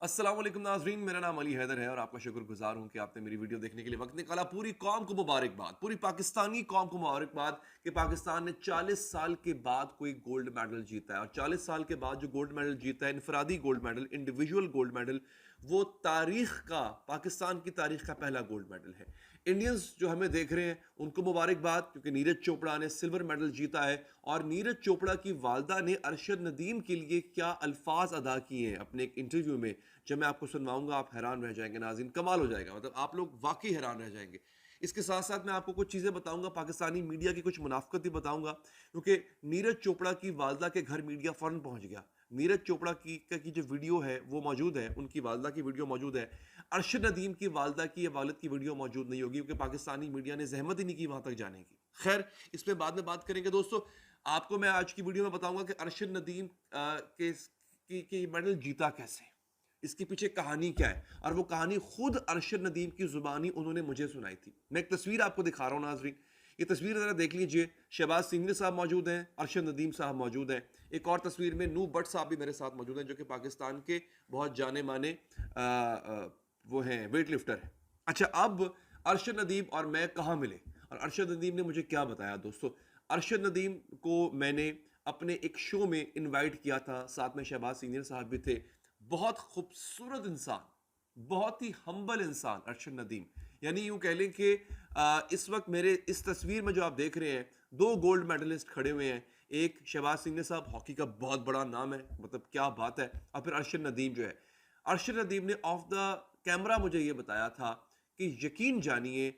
अस्सलाम वालेकुम नाज़रीन, मेरा नाम अली हैदर है और आपका शुक्रगुजार हूं कि आपने मेरी वीडियो देखने के लिए वक्त निकाला। पूरी कौम को मुबारकबाद, पूरी पाकिस्तानी कौम को मुबारकबाद कि पाकिस्तान ने 40 साल के बाद कोई गोल्ड मेडल जीता है। और 40 साल के बाद जो गोल्ड मेडल जीता है, इनफरादी gold medal, individual gold medal, वो तारीख का, पाकिस्तान की तारीख का पहला गोल्ड मेडल है। इंडियंस जो हमें देख रहे हैं उनको मुबारकबाद, क्योंकि नीरज चोपड़ा ने सिल्वर मेडल जीता है। और नीरज चोपड़ा की वालदा ने अरशद नदीम के लिए क्या अल्फाज अदा किए हैं अपने एक इंटरव्यू में, जब मैं आपको सुनवाऊंगा आप हैरान रह जाएंगे नाज़रीन, कमाल हो जाएगा। मतलब आप लोग वाकई हैरान रह जाएंगे। इसके साथ साथ मैं आपको कुछ चीज़ें बताऊंगा, पाकिस्तानी मीडिया की कुछ मुनाफकत भी बताऊंगा, क्योंकि नीरज चोपड़ा की वालदा के घर मीडिया फौरन पहुंच गया। नीरज चोपड़ा की जो वीडियो है वो मौजूद है, उनकी वालदा की वीडियो मौजूद है। अरशद नदीम की वालदा की या वालिद की वीडियो मौजूद नहीं होगी, क्योंकि पाकिस्तानी मीडिया ने जहमत ही नहीं की वहां तक जाने की। खैर, इस पर बाद में बात करेंगे दोस्तों। आपको मैं आज की वीडियो में बताऊंगा कि अरशद नदीम के मेडल जीता कैसे, इसके पीछे कहानी क्या है, और वो कहानी खुद अरशद नदीम की जुबानी उन्होंने मुझे सुनाई थी। मैं एक तस्वीर आपको दिखा रहा हूँ नाजरीन, ये तस्वीर जरा देख लीजिए। शहबाज सिंघवी साहब मौजूद हैं, अरशद नदीम साहब मौजूद हैं। एक और तस्वीर में नूह भट्ट साहब भी मेरे साथ मौजूद हैं, जो कि पाकिस्तान के बहुत जाने माने वो हैं, वेट लिफ्टर हैं। अच्छा, अब अरशद नदीम और मैं कहाँ मिले और अरशद नदीम ने मुझे क्या बताया दोस्तों। अरशद नदीम को मैंने अपने एक शो में इनवाइट किया था, साथ में शहबाज सीनियर साहब भी थे। बहुत खूबसूरत इंसान, बहुत ही हम्बल इंसान अरशद नदीम। यानी यूं कह लें कि इस वक्त मेरे इस तस्वीर में जो आप देख रहे हैं, दो गोल्ड मेडलिस्ट खड़े हुए हैं। एक शहबाज सिंह साहब, हॉकी का बहुत बड़ा नाम है, मतलब क्या बात है। और फिर अरशद नदीम जो है, अरशद नदीम ने ऑफ द कैमरा मुझे ये बताया था कि यकीन जानिए,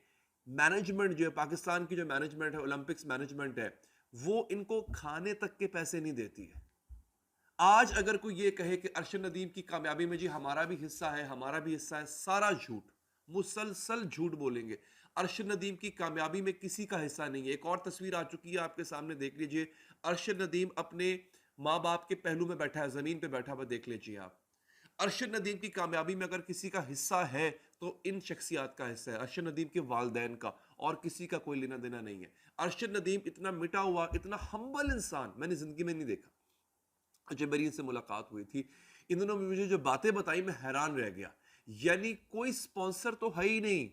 मैनेजमेंट जो है, पाकिस्तान की जो मैनेजमेंट है, ओलंपिक्स मैनेजमेंट है, वो इनको खाने तक के पैसे नहीं देती है। आज अगर कोई ये कहे कि अरशद नदीम की कामयाबी में जी हमारा भी हिस्सा है, हमारा भी हिस्सा है, सारा झूठ, मुसलसल झूठ बोलेंगे। अरशद नदीम की कामयाबी में किसी का हिस्सा नहीं है। एक और तस्वीर आ चुकी है आपके सामने, देख लीजिए। अरशद नदीम अपने माँ बाप के पहलू में बैठा है, जमीन पे बैठा हुआ, देख लीजिए आप। अरशद नदीम की कामयाबी में अगर किसी का हिस्सा है तो इन शख्सियात का हिस्सा है, अरशद नदीम के वालदैन का, और किसी का कोई लेना देना नहीं है। अरशद नदीम इतना मिटा हुआ, इतना हम्बल इंसान मैंने जिंदगी में नहीं देखा। जब मेरी इनसे मुलाकात हुई थी, इन दिनों में मुझे जो बातें बताई, मैं हैरान रह गया। यानी कोई स्पॉन्सर तो है ही नहीं,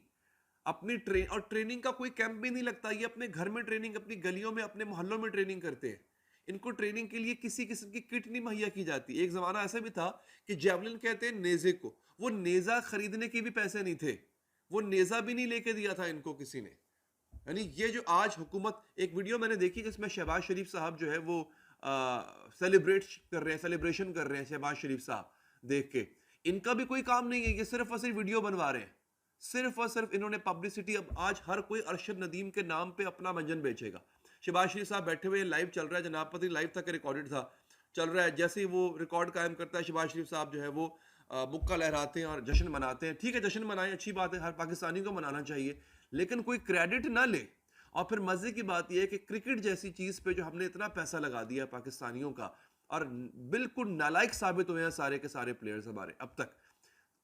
अपनी ट्रेनिंग का कोई कैंप भी नहीं लगता। ये अपने घर में ट्रेनिंग, अपनी गलियों में, अपने मोहल्लों में ट्रेनिंग करते हैं। इनको ट्रेनिंग के लिए किसी किस्म की किट नहीं मुहैया की जाती। एक जमाना ऐसा भी था कि जेवलिन कहते हैं नेजे को, वो नेजा खरीदने के भी पैसे नहीं थे, वो नेजा भी नहीं लेके दिया था इनको किसी ने। यानी ये जो आज हुकूमत, एक वीडियो मैंने देखी जिसमें शहबाज शरीफ साहब जो है वो सेलिब्रेट कर रहे हैं, सेलिब्रेशन कर रहे हैं शहबाज शरीफ साहब, देख के इनका भी कोई काम नहीं है, ये सिर्फ और सिर्फ वीडियो बनवा रहे हैं। सिर्फ और सिर्फ इन्होंने पब्लिसिटी, अब आज हर कोई अरशद नदीम के नाम पे अपना मंजन बेचेगा। शहबाज शरीफ साहब बैठे हुए, लाइव चल रहा है, जनाब पति लाइव तक रिकॉर्डेड था, चल रहा है। जैसे ही वो रिकॉर्ड कायम करता है, शहबाज शरीफ साहब जो है वो मुक्का लहराते हैं और जश्न मनाते हैं। ठीक है, जश्न मनाएं, अच्छी बात है, हर पाकिस्तानी को मनाना चाहिए, लेकिन कोई क्रेडिट ना ले। और फिर मजे की बात यह है कि क्रिकेट जैसी चीज पे जो हमने इतना पैसा लगा दिया है पाकिस्तानियों का, और बिल्कुल नालायक साबित हुए हैं सारे के सारे प्लेयर्स हमारे अब तक।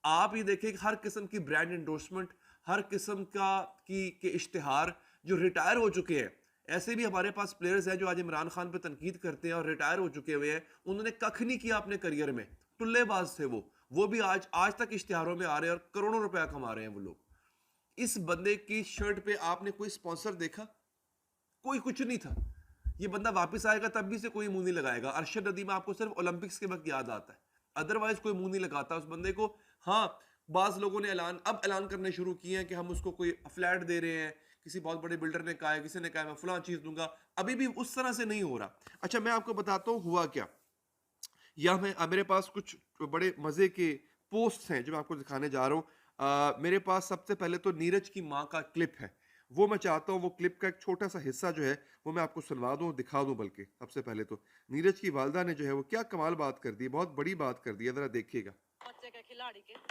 आप ये देखिए कि हर किस्म की ब्रांड इंडोर्समेंट, हर किस्म का की के इश्तिहार जो रिटायर हो चुके हैं। ऐसे भी हमारे पास प्लेयर्स हैं जो आज इमरान खान पे तनकीद करते हैं और रिटायर हो चुके हुए हैं। उन्होंने कख नहीं किया अपने करियर में, टुल्लेबाज थे वो भी आज आज तक इश्तिहारों में आ रहे हैं और करोड़ों रुपया कमा रहे हैं वो लोग। इस बंदे की शर्ट पे आपने कोई स्पॉन्सर देखा? कोई कुछ नहीं था। ये बंदा वापस आएगा तब भी से कोई मुंह नहीं लगाएगा। अरशद नदीम आपको सिर्फ ओलंपिक्स के वक्त याद आता है, अदरवाइज कोई मुंह नहीं लगाता उस बंदे को। हाँ, बाज लोगों ने ऐलान करने शुरू किए हैं कि हम उसको कोई फ्लैट दे रहे हैं, किसी बहुत बड़े बिल्डर ने कहा है, किसी ने कहा है मैं फलां चीज दूंगा। अभी भी उस तरह से नहीं हो रहा। अच्छा, मैं आपको बताता हूँ हुआ क्या। या मैं मेरे पास कुछ बड़े मजे के पोस्ट हैं जो मैं आपको दिखाने जा रहा हूँ। मेरे पास सबसे पहले तो नीरज की माँ का क्लिप है, वो मैं चाहता हूँ वो क्लिप का एक छोटा सा हिस्सा जो है वो मैं आपको सुनवा दूँ, दिखा दूँ। बल्कि सबसे पहले तो नीरज की वालदा ने जो है वो क्या कमाल बात कर दी, बहुत बड़ी बात कर दी है, जरा देखिएगा। बच्चे के खिलाड़ी के हम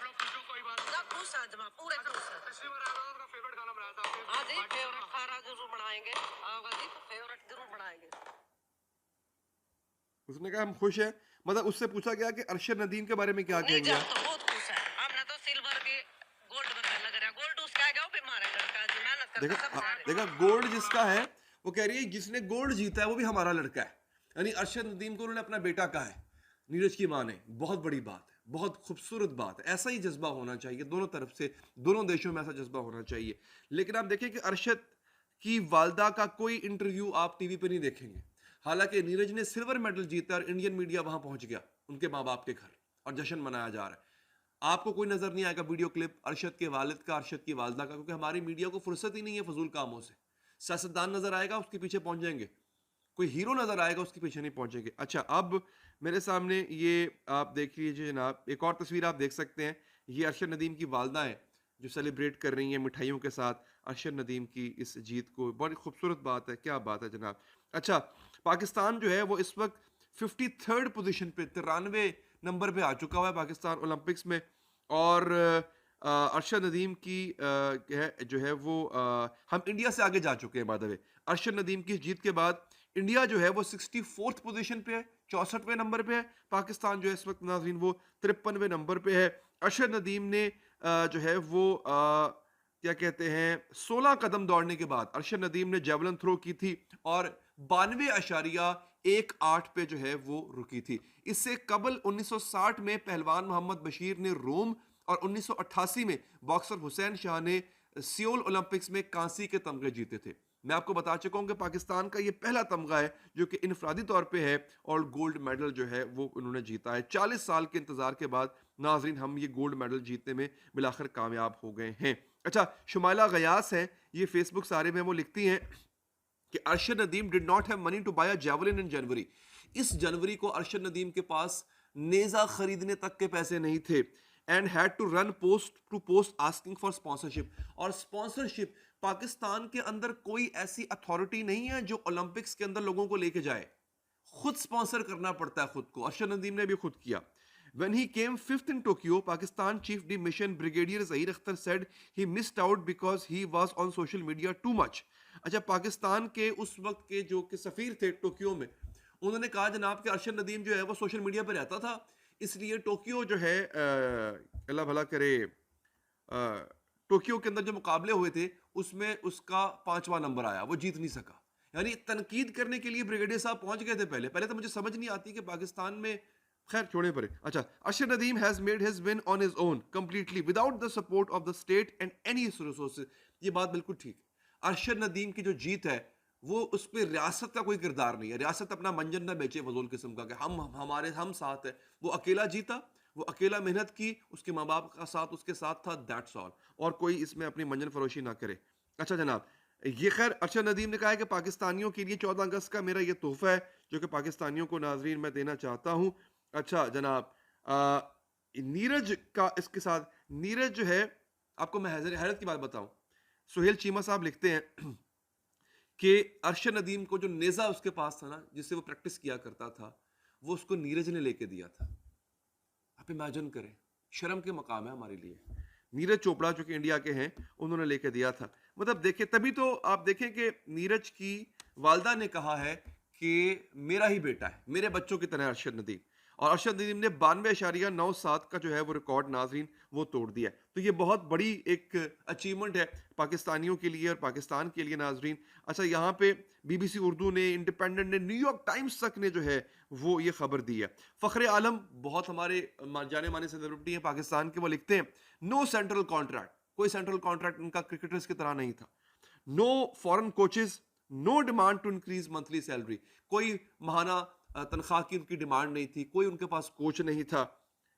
लोग खुश हो, कोई बात नहीं, सब खुश हैं जमा, पूरे खुश हैं। पिछली बार आया था, मेरा फेवरेट खाना बनाया था आपने। हाँ जी, फेवरेट खाना जरूर बनाएंगे, आऊंगा जी तो फेवरेट जरूर बनाएंगे। उसने कहा हम खुश हैं, मतलब उससे पूछा गया कि अरशद नदीम के बारे में क्या नहीं कहेंगे जा आप। तो बहुत खुश है, हमने तो सिल्वर के गोल्ड बनने लग रहा, गोल्ड उसका है, वो भी मारे लड़का जी मेहनत करता देखा, सब सारे। देखा गोल्ड जिसका है, वो कह रही है जिसने गोल्ड जीता है वो भी हमारा लड़का है। यानी अरशद नदीम को उन्होंने अपना बेटा कहा है। नीरज की मां ने, बहुत बड़ी बात है, बहुत खूबसूरत बात है। ऐसा ही जज्बा होना चाहिए दोनों तरफ से, दोनों देशों में ऐसा जज्बा होना चाहिए। लेकिन आप देखें कि अरशद की वालदा का कोई इंटरव्यू आप टीवी पे नहीं देखेंगे। हालांकि नीरज ने सिल्वर मेडल जीता और इंडियन मीडिया वहां पहुंच गया उनके माँ बाप के घर और जश्न मनाया जा रहा है। आपको कोई नजर नहीं आएगा वीडियो क्लिप अरशद के वालिद का, अरशद की वालदा का, क्योंकि हमारी मीडिया को फुर्सत ही नहीं है फजूल कामों से। सियासतदान नजर आएगा उसके पीछे पहुंच जाएंगे, कोई हीरो नजर आएगा उसके पीछे नहीं पहुंचेंगे। अच्छा, अब मेरे सामने ये आप देख लीजिए जनाब, एक और तस्वीर आप देख सकते हैं। ये अरशद नदीम की वालदा है जो सेलिब्रेट कर रही हैं मिठाइयों के साथ अरशद नदीम की इस जीत को। बड़ी खूबसूरत बात है, क्या बात है जनाब। अच्छा, पाकिस्तान जो है वो इस वक्त 53rd पोजीशन पे, 93 नंबर पे आ चुका हुआ है पाकिस्तान ओलंपिक्स में। और अरशद नदीम की जो है वो हम इंडिया से आगे जा चुके हैं by the way. Arshad Nadeem की जीत के बाद इंडिया जो है वो 64th पोजीशन पे है, 64वें नंबर पे है। पाकिस्तान जो है इस वक्त नाज़रीन वो 53वें नंबर पे है। अरशद नदीम ने जो है वो क्या कहते हैं 16 कदम दौड़ने के बाद अरशद नदीम ने जेवलिन थ्रो की थी और 92.18 पे जो है वो रुकी थी। इससे कबल 1960 में पहलवान मोहम्मद बशीर ने रोम और 1988 में बॉक्सर हुसैन शाह ने सियोल ओलंपिक्स में कांसी के तमगे जीते थे। मैं आपको बता चुका हूं कि पाकिस्तान का ये पहला तमगा है जो कि इनफरादी तौर पे है और गोल्ड मेडल जो है वो उन्होंने जीता है। 40 साल के इंतजार के बाद नाजरीन हम ये गोल्ड मेडल जीतने में मिलाकर कामयाब हो गए हैं। अच्छा, शुमाइला गयास है, ये फेसबुक सारे में वो लिखती हैं कि Arshad Nadeem did not have money to buy a javelin in January. इस जनवरी को अरशद नदीम के पास नेजा खरीदने तक के पैसे नहीं थे and had to run post to post asking for sponsorship. और स्पॉन्सरशिप, पाकिस्तान के अंदर कोई ऐसी अथॉरिटी नहीं है जो ओलंपिक्स के अंदर लोगों को लेके जाए, खुद स्पॉन्सर करना पड़ता है खुद को। अरशद नदीम ने भी खुद किया। When he came fifth in Tokyo, Pakistan Chief de Mission Brigadier Zahir Akhtar said he missed out because he was on social media too much. अच्छा, पाकिस्तान के उस वक्त के जो कि सफीर थे टोक्यो में, उन्होंने कहा जनाब कि अरशद नदीम जो है वो सोशल मीडिया पर रहता था, इसलिए टोक्यो जो है अल्लाह भला करे, टोक्यो के अंदर जो मुकाबले हुए थे उसमें उसका 5वां नंबर आया, वो जीत नहीं सका। यानी तनकीद करने के लिए ब्रिगेडियर साहब पहुंच गए थे पहले तो मुझे समझ नहीं आती कि पाकिस्तान में, खैर छोड़े परे। अच्छा, Arshad Nadeem has made his win on his own completely without the support of the state and any resources. ये बात बिल्कुल ठीक है। अरशद नदीम की जो जीत है वो उस पर रियासत का कोई किरदार नहीं है। रियासत अपना मंजन ना बेचे फजूल किस्म का कि हम साथ है। वो अकेला जीता, वो अकेला मेहनत की, उसके माँ बाप का साथ उसके साथ था, दैट्स ऑल। और कोई इसमें अपनी मंजन फरोशी ना करे। अच्छा जनाब, ये खैर अरशद नदीम ने कहा है कि पाकिस्तानियों के लिए 14 अगस्त का मेरा ये तोहफा है जो कि पाकिस्तानियों को नाजरीन मैं देना चाहता हूँ। अच्छा जनाब, नीरज का इसके साथ, नीरज जो है, आपको मैं हैरत की बात बताऊं, सुहेल चीमा साहब लिखते हैं कि अरशद नदीम को जो नेजा उसके पास था ना, जिससे वो प्रैक्टिस किया करता था, वो उसको नीरज ने लेके दिया था। आप इमेजिन करें, शर्म के मकाम है हमारे लिए। नीरज चोपड़ा जो कि इंडिया के हैं, उन्होंने लेके दिया था। मतलब देखिए, तभी तो आप देखें कि नीरज की वालदा ने कहा है कि मेरा ही बेटा है, मेरे बच्चों की तरह अरशद नदीम। और अरशद नदीम ने 92.97 का जो है वो रिकॉर्ड नाजरीन वो तोड़ दिया। तो ये बहुत बड़ी एक अचीवमेंट है पाकिस्तानियों के लिए और पाकिस्तान के लिए नाजरीन। अच्छा, यहाँ पे BBC उर्दू ने, इंडिपेंडेंट ने, न्यूयॉर्क टाइम्स तक ने जो है वो ये खबर दी है। फ़ख्र आलम बहुत हमारे जाने माने सेलिब्रिटी हैं पाकिस्तान के, वो लिखते हैं नो सेंट्रल कॉन्ट्रैक्ट, कोई सेंट्रल कॉन्ट्रैक्ट उनका क्रिकेटर्स की तरह नहीं था। No foreign coaches, no demand to increase monthly salary, कोई महाना तनख्वाह की उनकी डिमांड नहीं थी, कोई उनके पास कोच नहीं था।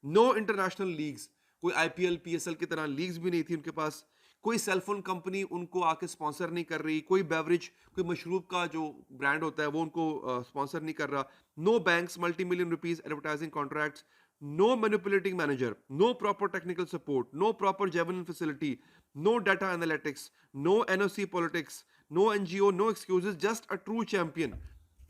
नो इंटरनेशनल लीग्स, कोई IPL PSL की तरह लीग्स भी नहीं थी उनके पास। कोई सेलफोन कंपनी उनको आके स्पॉन्सर नहीं कर रही, कोई बेवरेज, कोई मशरूब का जो ब्रांड होता है वो उनको स्पॉन्सर नहीं कर रहा। No banks multi million rupees advertising contracts, no manipulating manager, no proper technical support, no proper javelin facility, no data analytics, no NOC politics, no NGO, no excuses, just a true champion.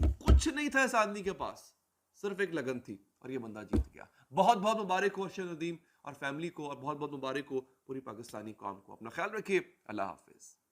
कुछ नहीं था इस आदमी के पास, सिर्फ एक लगन थी और ये बंदा जीत गया। बहुत बहुत मुबारक हो अरशद नदीम और फैमिली को, और बहुत बहुत मुबारक हो पूरी पाकिस्तानी कौम को। अपना ख्याल रखिए। अल्लाह हाफिज।